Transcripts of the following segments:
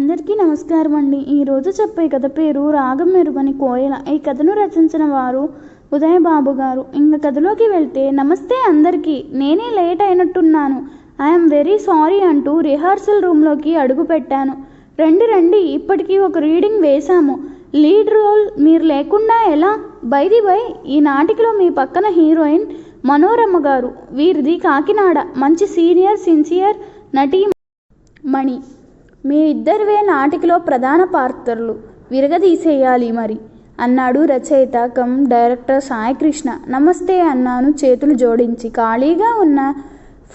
అందరికీ నమస్కారం అండి. ఈరోజు చెప్పే కథ పేరు రాగం మెరుగని కోయల. ఈ కథను రచించిన వారు ఉదయబాబు గారు. ఇంక కథలోకి వెళ్తే, నమస్తే అందరికీ, నేనే లేట్ అయినట్టున్నాను, ఐఎమ్ వెరీ సారీ అంటూ రిహార్సల్ రూమ్లోకి అడుగు పెట్టాను. రండి రండి, ఇప్పటికీ ఒక రీడింగ్ వేశాము. లీడ్ రోల్ మీరు లేకుండా ఎలా? బై ఈ నాటికలో మీ పక్కన హీరోయిన్ మనోరమ గారు. వీరిది కాకినాడ, మంచి సీనియర్ సిన్సియర్ నటీ మణి. మీ ఇద్దరివే నాటికలో ప్రధాన పాత్రలు, విరగదీసేయాలి మరి అన్నాడు రచయిత కమ్ డైరెక్టర్ సాయికృష్ణ. నమస్తే అన్నాను చేతులు జోడించి, ఖాళీగా ఉన్న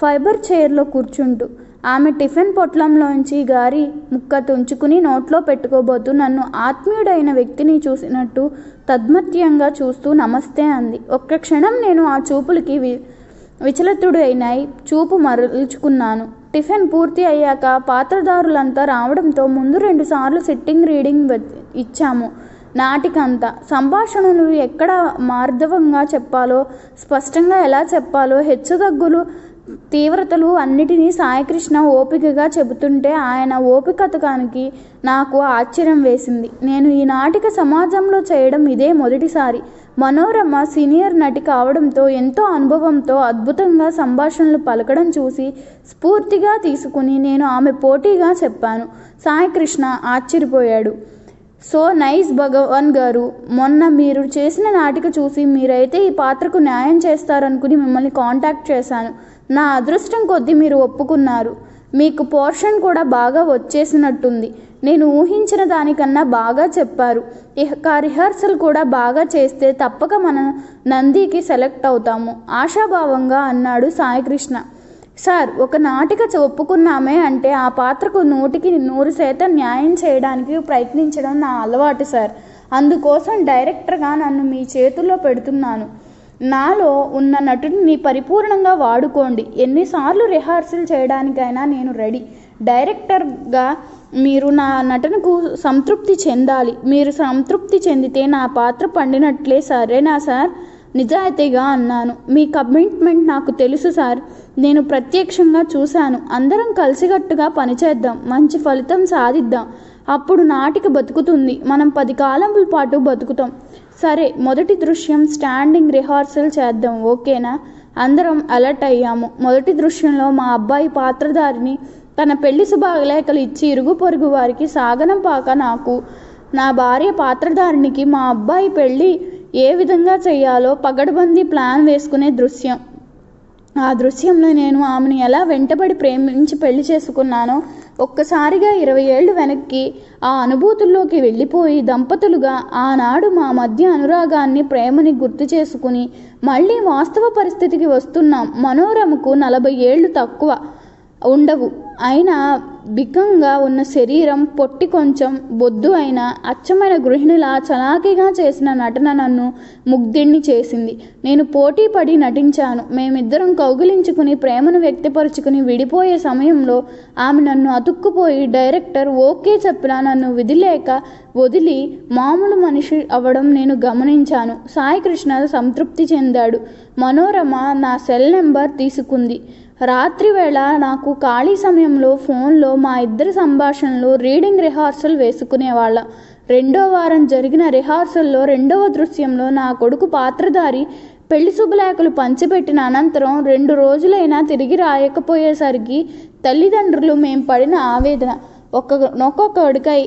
ఫైబర్ చైర్లో కూర్చుంటూ. ఆమె టిఫిన్ పొట్లంలోంచి గారి ముక్క తుంచుకుని నోట్లో పెట్టుకోబోతూ నన్ను ఆత్మీయుడైన వ్యక్తిని చూసినట్టు తద్మత్యంగా చూస్తూ నమస్తే అంది. ఒక్క క్షణం నేను ఆ చూపులకి విచలితుడైనాయి. చూపు మరల్చుకున్నాను. టిఫిన్ పూర్తి అయ్యాక పాత్రధారులంతా రావడంతో ముందు 2 సార్లు సిట్టింగ్ రీడింగ్ ఇచ్చాము. నాటికంతా సంభాషణలు ఎక్కడ మార్ధవంగా చెప్పాలో, స్పష్టంగా ఎలా చెప్పాలో, హెచ్చుతగ్గులు తీవ్రతలు అన్నిటినీ సాయికృష్ణ ఓపికగా చెబుతుంటే ఆయన ఓపికతకానికి నాకు ఆశ్చర్యం వేసింది. నేను ఈ నాటిక సమాజంలో చేయడం ఇదే మొదటిసారి. మనోరమ సీనియర్ నటి కావడంతో ఎంతో అనుభవంతో అద్భుతంగా సంభాషణలు పలకడం చూసి స్ఫూర్తిగా తీసుకుని నేను ఆమె పోటీగా చెప్పాను. సాయికృష్ణ ఆశ్చర్యపోయాడు. సో నైస్ భగవాన్ గారు, మొన్న మీరు చేసిన నాటిక చూసి మీరైతే ఈ పాత్రకు న్యాయం చేస్తారనుకుని మిమ్మల్ని కాంటాక్ట్ చేశాను. నా అదృష్టం కొద్దీ మీరు ఒప్పుకున్నారు. మీకు పోర్షన్ కూడా బాగా వచ్చేసినట్టుంది. నేను ఊహించిన దానికన్నా బాగా చెప్పారు. ఇక రిహార్సల్ కూడా బాగా చేస్తే తప్పక మన నందికి సెలెక్ట్ అవుతాము ఆశాభావంగా అన్నాడు సాయికృష్ణ. సార్, ఒక నాటిక ఒప్పుకున్నామే అంటే ఆ పాత్రకు 100కి 100% న్యాయం చేయడానికి ప్రయత్నించడం నా అలవాటు సార్. అందుకోసం డైరెక్టర్గా నన్ను మీ చేతుల్లో పెడుతున్నాను. నాలో ఉన్న నటుడిని పరిపూర్ణంగా వాడుకోండి. ఎన్నిసార్లు రిహార్సల్ చేయడానికైనా నేను రెడీ. డైరెక్టర్గా మీరు నా నటనకు సంతృప్తి చెందాలి. మీరు సంతృప్తి చెందితే నా పాత్ర పండినట్లే. సరేనా సార్? నిజాయితీగా అన్నాను. మీ కమిట్మెంట్ నాకు తెలుసు సార్, నేను ప్రత్యక్షంగా చూశాను. అందరం కలిసికట్టుగా పనిచేద్దాం, మంచి ఫలితం సాధిద్దాం. అప్పుడు నాటిక బతుకుతుంది, మనం 10 కాలాల పాటు బతుకుతాం. సరే, మొదటి దృశ్యం స్టాండింగ్ రిహార్సల్ చేద్దాం, ఓకేనా? అందరం అలర్ట్ అయ్యాము. మొదటి దృశ్యంలో మా అబ్బాయి పాత్రధారిని తన పెళ్లి శుభలేఖలు ఇచ్చి ఇరుగు పొరుగు వారికి సాగనం పాక నాకు, నా భార్య పాత్రధారినికి మా అబ్బాయి పెళ్లి ఏ విధంగా చేయాలో పగడ్బందీ ప్లాన్ వేసుకునే దృశ్యం. ఆ దృశ్యంలో నేను ఆమెను ఎలా వెంటబడి ప్రేమించి పెళ్లి చేసుకున్నానో ఒక్కసారిగా 20 ఏళ్ళు వెనక్కి ఆ అనుభూతుల్లోకి వెళ్ళిపోయి దంపతులుగా ఆనాడు మా మధ్య అనురాగాన్ని, ప్రేమని గుర్తు చేసుకుని మళ్ళీ వాస్తవ పరిస్థితికి వస్తున్నాం. మనోరమకు 40 ఏళ్ళు తక్కువ ఉండవు. అయినా బికంగా ఉన్న శరీరం, పొట్టి కొంచెం బొద్దు అయిన అచ్చమైన గృహిణిలా చలాకీగా చేసిన నటన నన్ను ముగ్ధుణ్ణి చేసింది. నేను పోటీ పడి నటించాను. మేమిద్దరం కౌగిలించుకుని ప్రేమను వ్యక్తపరుచుకుని విడిపోయే సమయంలో ఆమె నన్ను అతుక్కుపోయి డైరెక్టర్ ఓకే చెప్పినా నన్ను వదిలి మామూలు మనిషి అవ్వడం నేను గమనించాను. సాయికృష్ణ సంతృప్తి చెందాడు. మనోరమ నా సెల్ నెంబర్ తీసుకుంది. రాత్రి వేళ నాకు ఖాళీ సమయంలో ఫోన్లో మా ఇద్దరి సంభాషణలు రీడింగ్ రిహార్సల్ వేసుకునేవాళ్ళ. 2వ వారం జరిగిన రిహార్సల్లో 2వ దృశ్యంలో నా కొడుకు పాత్రధారి పెళ్లి శుభలేఖలు పంచిపెట్టిన అనంతరం 2 రోజులైనా తిరిగి రాయకపోయేసరికి తల్లిదండ్రులు మేం పడిన ఆవేదన. ఒక్కొక్కడికై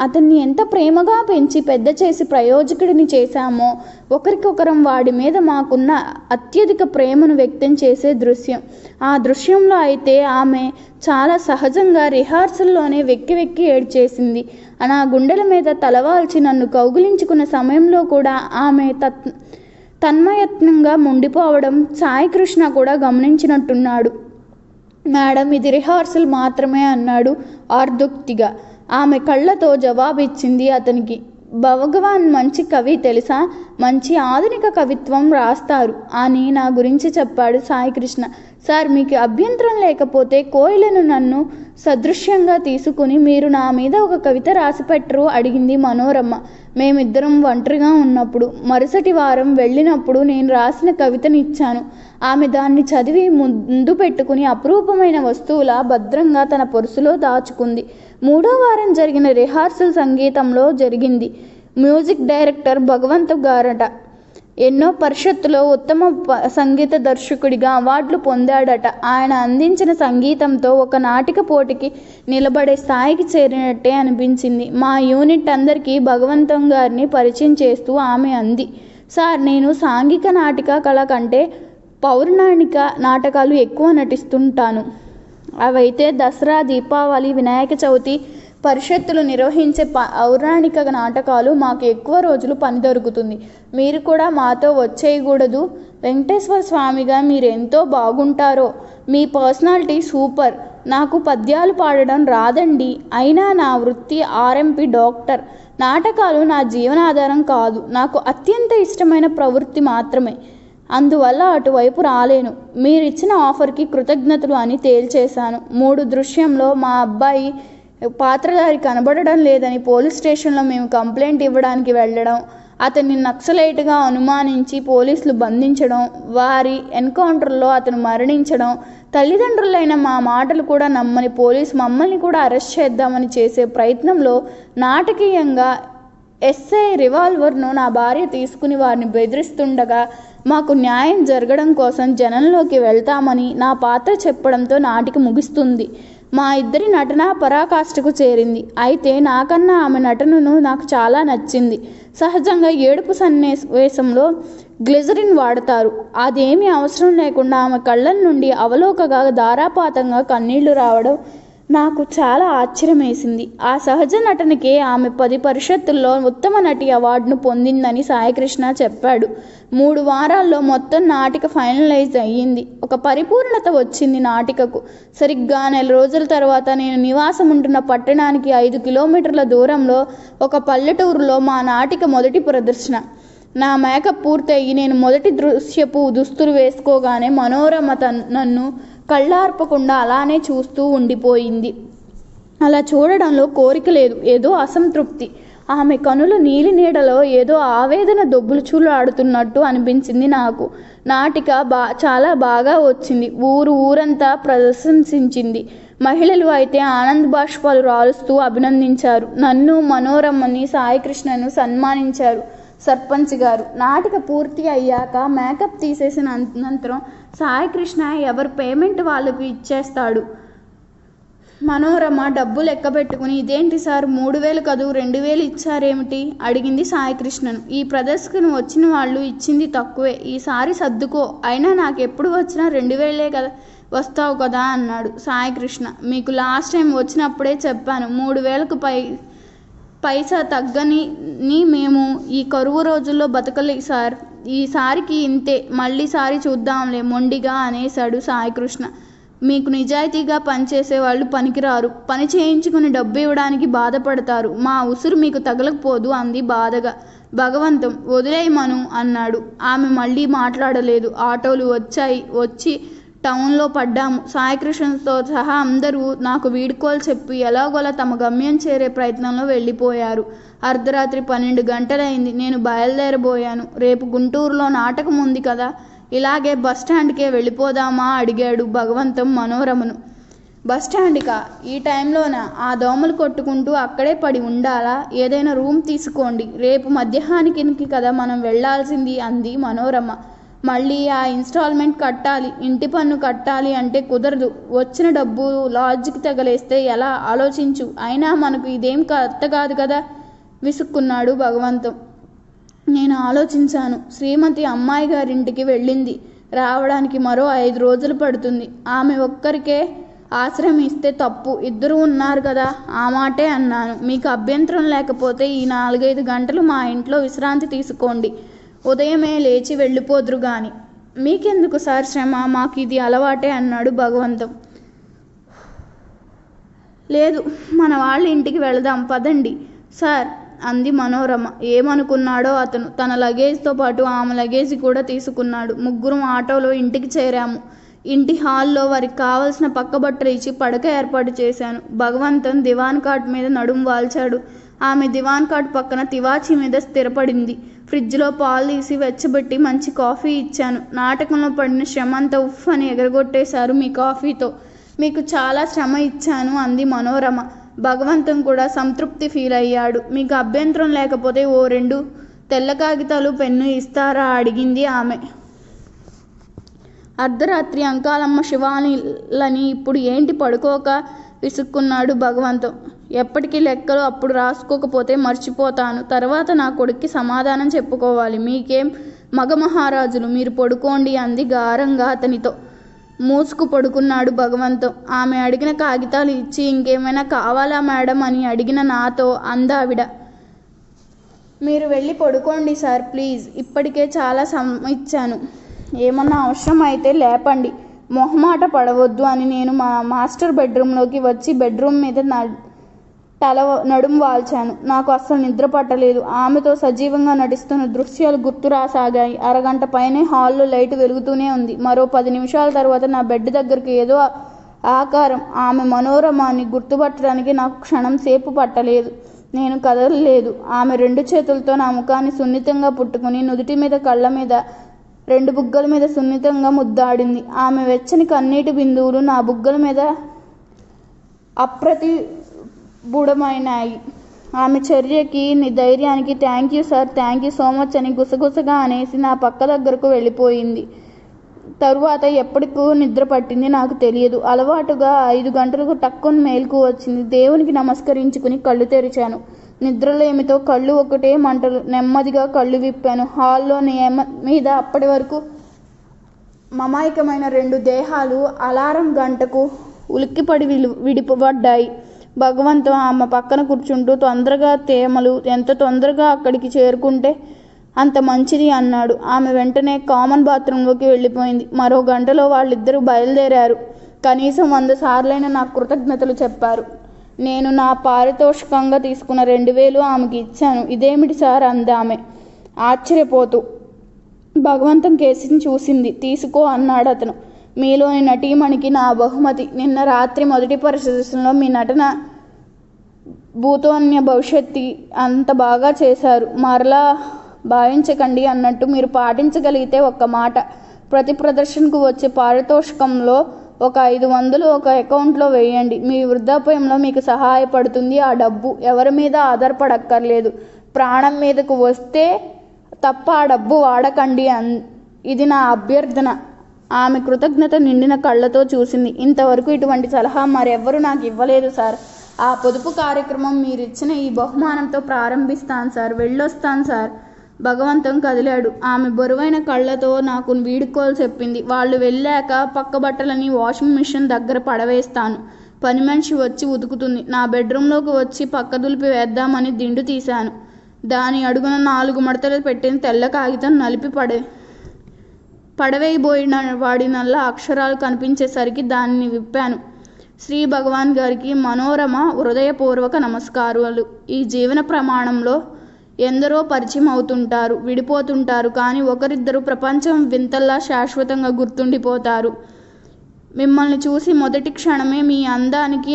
అతన్ని ఎంత ప్రేమగా పెంచి పెద్ద చేసి ప్రయోజకుడిని చేశామో, ఒకరికొకరం వాడి మీద మాకున్న అత్యధిక ప్రేమను వ్యక్తం చేసే దృశ్యం. ఆ దృశ్యంలో అయితే ఆమె చాలా సహజంగా రిహార్సల్లోనే వెక్కి ఏడ్చేసింది. నా గుండెల మీద తలవాల్చి నన్ను కౌగిలించుకున్న సమయంలో కూడా ఆమె తన్మయత్నంగా ముండిపోవడం సాయికృష్ణ కూడా గమనించినట్టున్నాడు. మేడం, ఇది రిహార్సల్ మాత్రమే అన్నాడు ఆర్దోక్తిగా. ఆమె కళ్ళతో జవాబిచ్చింది అతనికి. భగవాన్ మంచి కవి తెలుసా, మంచి ఆధునిక కవిత్వం రాస్తారు అని నా గురించి చెప్పాడు సాయికృష్ణ. సార్, మీకు అభ్యంతరం లేకపోతే కోయిలను నన్ను సదృశ్యంగా తీసుకుని మీరు నా మీద ఒక కవిత రాసిపెట్టరు అడిగింది మనోరమ. మేమిద్దరం ఒంటరిగా ఉన్నప్పుడు మరుసటి వారం వెళ్ళినప్పుడు నేను రాసిన కవితని ఇచ్చాను. ఆమె దాన్ని చదివి ముందు పెట్టుకుని అపురూపమైన వస్తువులా భద్రంగా తన పర్సులో దాచుకుంది. 3వ వారం జరిగిన రిహార్సల్ సంగీతంలో జరిగింది. మ్యూజిక్ డైరెక్టర్ భగవంత్ గారట. ఎన్నో పరిషత్తులో ఉత్తమ సంగీత దర్శకుడిగా అవార్డులు పొందాడట. ఆయన అందించిన సంగీతంతో ఒక నాటిక పోటీకి నిలబడే స్థాయికి చేరినట్టే అనిపించింది. మా యూనిట్ అందరికీ భగవంతం గారిని పరిచయం చేస్తూ ఆమె అంది, సార్, నేను సాంఘిక నాటిక కళ కంటే పౌరాణిక నాటకాలు ఎక్కువ నటిస్తుంటాను. అవైతే దసరా, దీపావళి, వినాయక చవితి పరిషత్తులు నిర్వహించే పౌరాణిక నాటకాలు మాకు ఎక్కువ రోజులు పని దొరుకుతుంది. మీరు కూడా మాతో వచ్చేయకూడదు? వెంకటేశ్వర స్వామిగా మీరెంతో బాగుంటారో. మీ పర్సనాలిటీ సూపర్. నాకు పద్యాలు పాడడం రాదండి. అయినా నా వృత్తి ఆర్ఎంపీ డాక్టర్. నాటకాలు నా జీవనాధారం కాదు. నాకు అత్యంత ఇష్టమైన ప్రవృత్తి మాత్రమే. అందువల్ల అటువైపు రాలేను. మీరిచ్చిన ఆఫర్కి కృతజ్ఞతలు అని తేల్చేశాను. 3 దృశ్యంలో మా అబ్బాయి పాత్రధారి కనబడడం లేదని పోలీస్ స్టేషన్లో మేము కంప్లైంట్ ఇవ్వడానికి వెళ్ళడం, అతన్ని నక్సలైట్గా అనుమానించి పోలీసులు బంధించడం, వారి ఎన్కౌంటర్లో అతను మరణించడం, తల్లిదండ్రులైన మా మాటలు కూడా నమ్మని పోలీసు మమ్మల్ని కూడా అరెస్ట్ చేద్దామని చేసే ప్రయత్నంలో నాటకీయంగా ఎస్ఐ రివాల్వర్ను నా భార్య తీసుకుని వారిని బెదిరిస్తుండగా మాకు న్యాయం జరగడం కోసం జనంలోకి వెళ్తామని నా పాత్ర చెప్పడంతో నాటిక ముగుస్తుంది. మా ఇద్దరి నటన పరాకాష్ఠకు చేరింది. అయితే నాకన్నా ఆమె నటనను నాకు చాలా నచ్చింది. సహజంగా ఏడుపు సన్నివేశంలో గ్లిజరిన్ వాడతారు. అదేమీ అవసరం లేకుండా ఆమె కళ్ళ నుండి అవలోకగా ధారాపాతంగా కన్నీళ్లు రావడం నాకు చాలా ఆశ్చర్యమేసింది. ఆ సహజ నటనకే ఆమె 10 పరిషత్తుల్లో ఉత్తమ నటి అవార్డును పొందిందని సాయికృష్ణ చెప్పాడు. 3 వారాల్లో మొత్తం నాటిక ఫైనలైజ్ అయ్యింది. ఒక పరిపూర్ణత వచ్చింది నాటికకు. సరిగ్గా 4 రోజుల తర్వాత నేను నివాసం ఉంటున్న పట్టణానికి 5 కిలోమీటర్ల దూరంలో ఒక పల్లెటూరులో మా నాటిక మొదటి ప్రదర్శన. నా మేకప్ పూర్తయి నేను మొదటి దృశ్యపు దుస్తులు వేసుకోగానే మనోరమ నన్ను కళ్ళార్పకుండా అలానే చూస్తూ ఉండిపోయింది. అలా చూడడంలో కోరిక లేదు, ఏదో అసంతృప్తి. ఆమె కనుల నీలి నీడలో ఏదో ఆవేదన దొబ్బులు ఆడుతున్నట్టు అనిపించింది నాకు. నాటిక చాలా బాగా వచ్చింది. ఊరంతా ప్రశంసించింది. మహిళలు అయితే ఆనంద బాష్పాలు రాలుస్తూ అభినందించారు. నన్ను, మనోరమని, సాయికృష్ణను సన్మానించారు సర్పంచ్ గారు. నాటిక పూర్తి అయ్యాక మేకప్ తీసేసిన అనంతరం సాయికృష్ణ ఎవరు పేమెంట్ వాళ్ళకి ఇచ్చేస్తాడు. మనోరమ డబ్బు లెక్క పెట్టుకుని, ఇదేంటి సార్ 3000 కదూ 2000 ఇచ్చారేమిటి అడిగింది సాయికృష్ణను. ఈ ప్రదర్శనకు వచ్చిన వాళ్ళు ఇచ్చింది తక్కువే, ఈసారి సర్దుకో. అయినా నాకెప్పుడు వచ్చినా 2000 కదా వస్తావు కదా అన్నాడు సాయికృష్ణ. మీకు లాస్ట్ టైం వచ్చినప్పుడే చెప్పాను, 3000కు పైసా తగ్గని మేము ఈ కరువు రోజుల్లో బతకలే సార్. ఈసారికి ఇంతే, మళ్ళీసారి చూద్దాంలే మొండిగా అనేశాడు సాయికృష్ణ. మీకు నిజాయితీగా పనిచేసే వాళ్ళు పనికిరారు. పని చేయించుకుని డబ్బు ఇవ్వడానికి బాధపడతారు. మా ఉసురు మీకు తగలకపోదు అంది బాధగా. భగవంతం, వదిలేయమను అన్నాడు. ఆమె మళ్ళీ మాట్లాడలేదు. ఆటోలు వచ్చి టౌన్లో పడ్డాము. సాయికృష్ణతో సహా అందరూ నాకు వీడ్కోలు చెప్పి ఎలాగోలా తమ గమ్యం చేరే ప్రయత్నంలో వెళ్ళిపోయారు. అర్ధరాత్రి 12 గంటలైంది. నేను బయలుదేరబోయాను. రేపు గుంటూరులో నాటకం ఉంది కదా, ఇలాగే బస్టాండ్కే వెళ్ళిపోదామా అడిగాడు భగవంతం మనోరమను. బస్టాండ్కా? ఈ టైంలోనా? ఆ దోమలు కొట్టుకుంటూ అక్కడే పడి ఉండాలా? ఏదైనా రూమ్ తీసుకోండి. రేపు మధ్యాహ్నానికి కదా మనం వెళ్లాల్సింది అంది మనోరమ. మళ్ళీ ఆ ఇన్స్టాల్మెంట్ కట్టాలి, ఇంటి పన్ను కట్టాలి అంటే కుదరదు. వచ్చిన డబ్బు లాడ్జికి తగలేస్తే ఎలా ఆలోచించు. అయినా మనకు ఇదేం కొత్త కాదు కదా విసుక్కున్నాడు భగవంతం. నేను ఆలోచించాను. శ్రీమతి అమ్మాయి గారింటికి వెళ్ళింది. రావడానికి మరో 5 రోజులు పడుతుంది. ఆమె ఒక్కరికే ఆశ్రయం ఇస్తే తప్పు. ఇద్దరు ఉన్నారు కదా. ఆ మాటే అన్నాను. మీకు అభ్యంతరం లేకపోతే ఈ 4-5 గంటలు మా ఇంట్లో విశ్రాంతి తీసుకోండి. ఉదయమే లేచి వెళ్ళిపోదురు గాని. మీకెందుకు సార్ శ్రమ, మాకు ఇది అలవాటే అన్నాడు భగవంతం. లేదు, మన వాళ్ళ ఇంటికి వెళదాం పదండి సార్ అంది మనోరమ. ఏమనుకున్నాడో అతను. తన లగేజ్తో పాటు ఆమె లగేజీ కూడా తీసుకున్నాడు. ముగ్గురం ఆటోలో ఇంటికి చేరాము. ఇంటి హాల్లో వారికి కావలసిన పక్క బట్టలు ఇచ్చి పడక ఏర్పాటు చేశాను. భగవంతం దివాన్ కాట్ మీద నడుం వాల్చాడు. ఆమె దివాన్ కాట్ పక్కన తివాచీ మీద స్థిరపడింది. ఫ్రిడ్జ్లో పాలు తీసి వెచ్చబెట్టి మంచి కాఫీ ఇచ్చాను. నాటకంలో పడిన శ్రమ అంతా ఉఫ్ అని ఎగరగొట్టేశారు మీ కాఫీతో. మీకు చాలా శ్రమ ఇచ్చాను అంది మనోరమ. భగవంతం కూడా సంతృప్తి ఫీల్ అయ్యాడు. మీకు అభ్యంతరం లేకపోతే ఓ 2 తెల్ల కాగితాలు పెన్ను ఇస్తారా అడిగింది ఆమె. అర్ధరాత్రి అంకాలమ్మ శివానిలని ఇప్పుడు ఏంటి పడుకోక విసుక్కున్నాడు భగవంతం. ఎప్పటికీ లెక్కలు అప్పుడు రాసుకోకపోతే మర్చిపోతాను. తర్వాత నా కొడుక్కి సమాధానం చెప్పుకోవాలి. మీకేం మగమహారాజులు, మీరు పడుకోండి అంది గారంగా అతనితో. మూసుకు పడుకున్నాడు భగవంతం. ఆమె అడిగిన కాగితాలు ఇచ్చి ఇంకేమైనా కావాలా మేడం అని అడిగిన నాతో అందావిడ. మీరు వెళ్ళి పడుకోండి సార్ ప్లీజ్. ఇప్పటికే చాలా ఇచ్చాను. ఏమన్నా అవసరం అయితే లేపండి. మొహమాట పడవద్దు అని నేను మా మాస్టర్ బెడ్రూమ్లోకి వచ్చి బెడ్రూమ్ మీద నడుం వాల్చాను. నాకు అస్సలు నిద్ర పట్టలేదు. ఆమెతో సజీవంగా నటిస్తున్న దృశ్యాలు గుర్తురాసాగాయి. అరగంట పైనే హాల్లో లైట్ వెలుగుతూనే ఉంది. మరో 10 నిమిషాల తర్వాత నా బెడ్ దగ్గరికి ఏదో ఆకారం, ఆమె మనోరమాన్ని గుర్తుపట్టడానికి నాకు క్షణం సేపు పట్టలేదు. నేను కదలలేదు. ఆమె 2 చేతులతో నా ముఖాన్ని సున్నితంగా పుట్టుకుని నుదుటి మీద, కళ్ళ మీద, 2 బుగ్గల మీద సున్నితంగా ముద్దాడింది. ఆమె వెచ్చని కన్నీటి బిందువులు నా బుగ్గల మీద అప్రతిబుడమైనాయి. ఆమె చర్యకి, ధైర్యానికి thank you sir, thank you so much అని గుసగుసగా అనేసి నా పక్క దగ్గరకు వెళ్ళిపోయింది. తరువాత ఎప్పటికూ నిద్ర పట్టింది నాకు తెలియదు. అలవాటుగా 5 గంటలకు టక్కుని మేల్కు వచ్చింది. దేవునికి నమస్కరించుకుని కళ్ళు తెరిచాను. నిద్రలేమితో కళ్ళు ఒకటే మంటలు. నెమ్మదిగా కళ్ళు విప్పాను. హాల్లో మీద అప్పటి వరకు మమాయకమైన 2 దేహాలు అలారం గంటకు ఉలిక్కిపడి విడిపబడ్డాయి. భగవంతం ఆమె పక్కన కూర్చుంటూ తొందరగా తేమలు ఎంత తొందరగా అక్కడికి చేరుకుంటే అంత మంచిది అన్నాడు. ఆమె వెంటనే కామన్ బాత్రూంలోకి వెళ్ళిపోయింది. మరో గంటలో వాళ్ళిద్దరూ బయలుదేరారు. కనీసం 100 సార్లైనా నాకు కృతజ్ఞతలు చెప్పారు. నేను నా పారితోషికంగా తీసుకున్న 2000 ఆమెకి ఇచ్చాను. ఇదేమిటి సార్ అంది ఆమె ఆశ్చర్యపోతూ. భగవంతం కేసుని చూసింది. తీసుకో అన్నాడు అతను. మీలోని నటీమణికి నా బహుమతి. నిన్న రాత్రి మొదటి ప్రదర్శనలో మీ నటన భూతోన్య భవిష్యత్తు అంత బాగా చేశారు. మరలా భావించకండి అన్నట్టు మీరు పాటించగలిగితే ఒక్క మాట. ప్రతి ప్రదర్శనకు వచ్చే పారితోషికంలో ఒక 500 ఒక అకౌంట్లో వేయండి. మీ వృద్ధాప్యంలో మీకు సహాయపడుతుంది. ఆ డబ్బు ఎవరి మీద ఆధారపడక్కర్లేదు. ప్రాణం మీదకు వస్తే తప్ప ఆ డబ్బు వాడకండి. ఇది నా అభ్యర్థన. ఆమె కృతజ్ఞత నిండిన కళ్ళతో చూసింది. ఇంతవరకు ఇటువంటి సలహా మరెవ్వరూ నాకు ఇవ్వలేదు సార్. ఆ పొదుపు కార్యక్రమం మీరిచ్చిన ఈ బహుమానంతో ప్రారంభిస్తాను సార్. వెళ్ళొస్తాను సార్. భగవంతం కదిలాడు. ఆమె బరువైన కళ్ళతో నాకు వీడుకోలు చెప్పింది. వాళ్ళు వెళ్ళాక పక్క బట్టలని వాషింగ్ మిషన్ దగ్గర పడవేస్తాను. పని మనిషి వచ్చి ఉతుకుతుంది. నా బెడ్రూమ్లోకి వచ్చి పక్క దులిపి వేద్దామని దిండు తీశాను. దాని అడుగున 4 మడతలు పెట్టిన తెల్ల కాగితం నలిపి పడవేయబోయిన వాడి నల్ల అక్షరాలు కనిపించేసరికి దాన్ని విప్పాను. శ్రీ భగవాన్ గారికి మనోరమ హృదయపూర్వక నమస్కారాలు. ఈ జీవన ప్రమాణంలో ఎందరో పరిచయం అవుతుంటారు, విడిపోతుంటారు. కానీ ఒకరిద్దరు ప్రపంచం వింతల్లా శాశ్వతంగా గుర్తుండిపోతారు. మిమ్మల్ని చూసి మొదటి క్షణమే మీ అందానికి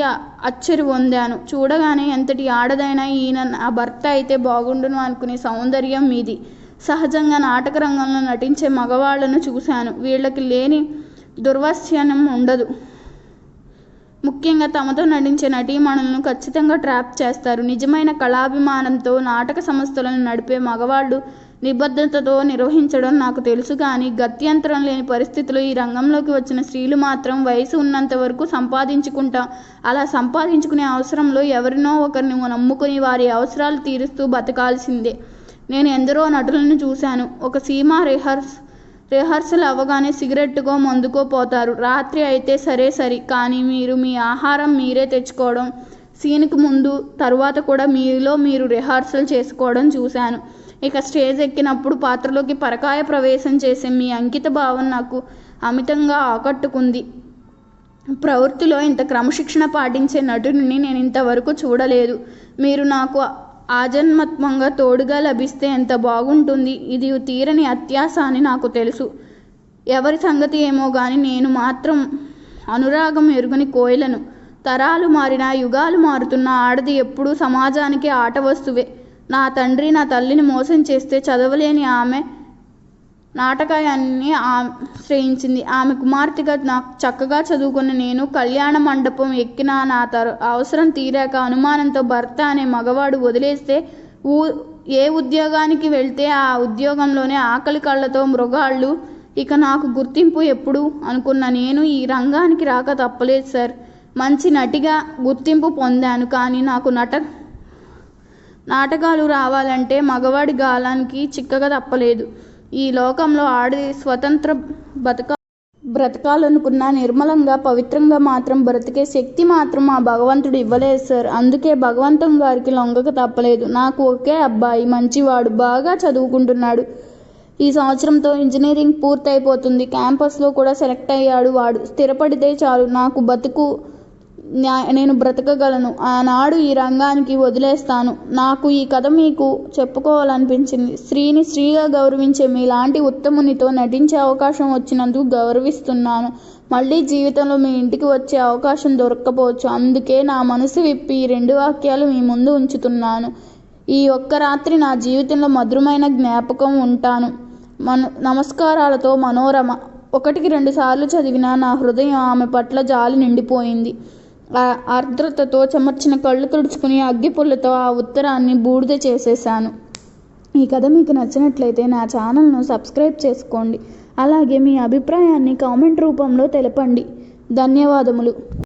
అచ్చరి పొందాను. చూడగానే ఎంతటి ఆడదైనా ఈయన నా భర్త అయితే బాగుండును అనుకునే సౌందర్యం మీది. సహజంగా నాటక రంగంలో నటించే మగవాళ్లను చూశాను. వీళ్ళకి లేని దుర్వాస్యనం ఉండదు. ముఖ్యంగా తమతో నటించే నటీమణులను ఖచ్చితంగా ట్రాప్ చేస్తారు. నిజమైన కళాభిమానంతో నాటక సంస్థలను నడిపే మగవాళ్ళు నిబద్ధతతో నిర్వహించడం నాకు తెలుసు. కానీ గత్యంతరం లేని పరిస్థితులు ఈ రంగంలోకి వచ్చిన స్త్రీలు మాత్రం వయసు ఉన్నంత వరకు సంపాదించుకుంటాం. అలా సంపాదించుకునే అవసరంలో ఎవరినో ఒకరిని నమ్ముకుని వారి అవసరాలు తీరుస్తూ బతకాల్సిందే. నేను ఎందరో నటులను చూశాను. ఒక సినిమా రిహార్సల్ అవ్వగానే సిగరెట్టుకో మందుకో పోతారు. రాత్రి అయితే సరే కానీ మీ ఆహారం మీరే తెచ్చుకోవడం, సీన్కి ముందు తరువాత కూడా మీరు రిహార్సల్ చేసుకోవడం చూశాను. ఇక స్టేజ్ ఎక్కినప్పుడు పాత్రలోకి పరకాయ ప్రవేశం చేసే మీ అంకిత భావం నాకు అమితంగా ఆకట్టుకుంది. ప్రవృత్తిలో ఇంత క్రమశిక్షణ పాటించే నటుడిని నేను ఇంతవరకు చూడలేదు. మీరు నాకు ఆజన్మాత్మంగా తోడుగా లభిస్తే ఎంత బాగుంటుంది. ఇది తీరని అత్యాశ అని నాకు తెలుసు. ఎవరి సంగతి ఏమో గాని నేను మాత్రం అనురాగం ఎరుగని కోయిలను. తరాలు మారినా యుగాలు మారుతున్న ఆడది ఎప్పుడూ సమాజానికి ఆట వస్తువే. నా తండ్రి నా తల్లిని మోసం చేస్తే చదవలేని ఆమె నాటకాయాన్ని ఆశ్రయించింది. ఆమె కుమార్తెగా నాకు చక్కగా చదువుకున్న నేను కళ్యాణ మండపం ఎక్కిన నా అవసరం తీరాక అనుమానంతో భర్త అనే మగవాడు వదిలేస్తే ఏ ఉద్యోగానికి వెళ్తే ఆ ఉద్యోగంలోనే ఆకలి కళ్ళతో మృగాళ్ళు. ఇక నాకు గుర్తింపు ఎప్పుడు అనుకున్న నేను ఈ రంగానికి రాక తప్పలేదు సార్. మంచి నటిగా గుర్తింపు పొందాను. కానీ నాకు నాటకాలు రావాలంటే మగవాడి గాలానికి చిక్కగా తప్పలేదు. ఈ లోకంలో ఆడది స్వతంత్ర బ్రతకాలనుకున్నా నిర్మలంగా పవిత్రంగా మాత్రం బ్రతికే శక్తి మాత్రం ఆ భగవంతుడు ఇవ్వలేదు సార్. అందుకే భగవంతం గారికి లొంగక తప్పలేదు. నాకు ఒకే అబ్బాయి, మంచివాడు, బాగా చదువుకుంటున్నాడు. ఈ సంవత్సరంతో ఇంజనీరింగ్ పూర్తయిపోతుంది. క్యాంపస్లో కూడా సెలెక్ట్ అయ్యాడు. వాడు స్థిరపడితే చాలు నాకు నేను బ్రతకగలను. ఆనాడు ఈ రంగానికి వదిలేస్తాను. నాకు ఈ కథ మీకు చెప్పుకోవాలనిపించింది. స్త్రీని స్త్రీగా గౌరవించే మీలాంటి ఉత్తమునితో నటించే అవకాశం వచ్చినందుకు గౌరవిస్తున్నాను. మళ్ళీ జీవితంలో మీ ఇంటికి వచ్చే అవకాశం దొరక్కపోవచ్చు. అందుకే నా మనసు విప్పి ఈ 2 వాక్యాలు మీ ముందు ఉంచుతున్నాను. ఈ ఒక్క రాత్రి నా జీవితంలో మధురమైన జ్ఞాపకం ఉంటాను. నమస్కారాలతో మనోరమ. 1కి 2 సార్లు చదివినా నా హృదయం ఆమె పట్ల జాలి నిండిపోయింది. ఆర్ద్రతతో చెమర్చిన కళ్ళు తుడుచుకుని అగ్గిపుల్లతో ఆ ఉత్తరాన్ని బూడిద చేసేశాను. ఈ కథ మీకు నచ్చినట్లయితే నా ఛానల్ను సబ్స్క్రైబ్ చేసుకోండి. అలాగే మీ అభిప్రాయాన్ని కామెంట్ రూపంలో తెలపండి. ధన్యవాదములు.